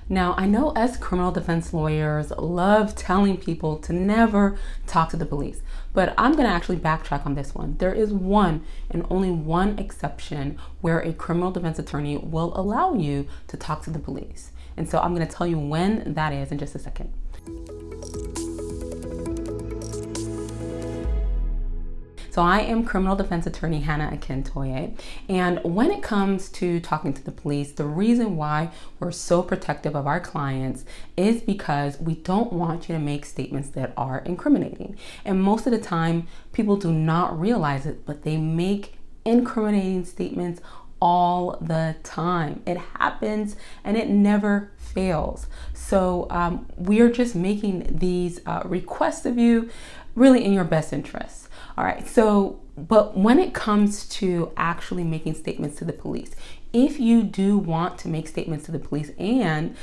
Now, I know us criminal defense lawyers love telling people to never talk to the police, but I'm going to actually backtrack on this one. There is one and only one exception where a criminal defense attorney will allow you to talk to the police. And so I'm going to tell you when that is in just a second. So I am criminal defense attorney Hannah Akintoye, and when it comes to talking to the police, the reason why we're so protective of our clients is because we don't want you to make statements that are incriminating. And most of the time, people do not realize it, but they make incriminating statements all the time. It happens and it never fails. So we're just making these requests of you really in your best interest. All right, so, but when it comes to actually making statements to the police, if you do want to make statements to the police and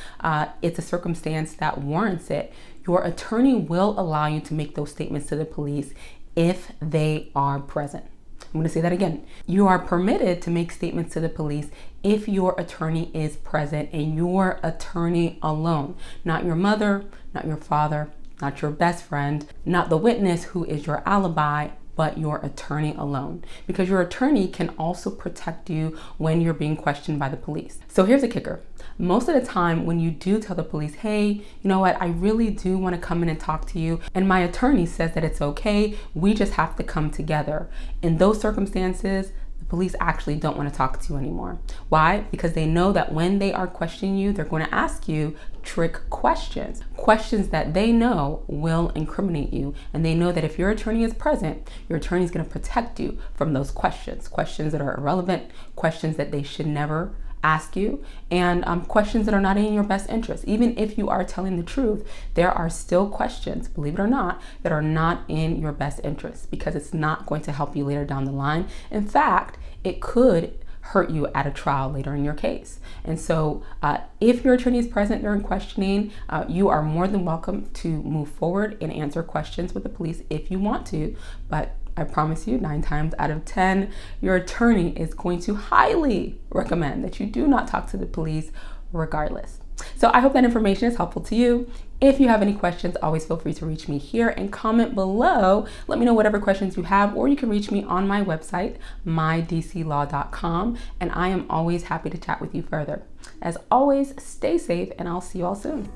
it's a circumstance that warrants it, your attorney will allow you to make those statements to the police if they are present. I'm going to say that again. You are permitted to make statements to the police if your attorney is present and your attorney alone, not your mother, not your father, not your best friend, not the witness who is your alibi, but your attorney alone, because your attorney can also protect you when you're being questioned by the police. So here's a kicker. Most of the time when you do tell the police, hey, you know what, I really do want to come in and talk to you, and my attorney says that it's okay, we just have to come together. In those circumstances, the police actually don't want to talk to you anymore. Why? Because they know that when they are questioning you, they're going to ask you trick questions that they know will incriminate you. And they know that if your attorney is present, your attorney is going to protect you from those questions that are irrelevant, questions that they should never ask you, and questions that are not in your best interest. Even if you are telling the truth, there are still questions, believe it or not, that are not in your best interest, because it's not going to help you later down the line. In fact, it could hurt you at a trial later in your case. And so if your attorney is present during questioning, you are more than welcome to move forward and answer questions with the police if you want to. But I promise you, 9 times out of 10, your attorney is going to highly recommend that you do not talk to the police regardless. So I hope that information is helpful to you. If you have any questions, always feel free to reach me here and comment below. Let me know whatever questions you have, or you can reach me on my website, mydclaw.com, and I am always happy to chat with you further. As always, stay safe, and I'll see you all soon.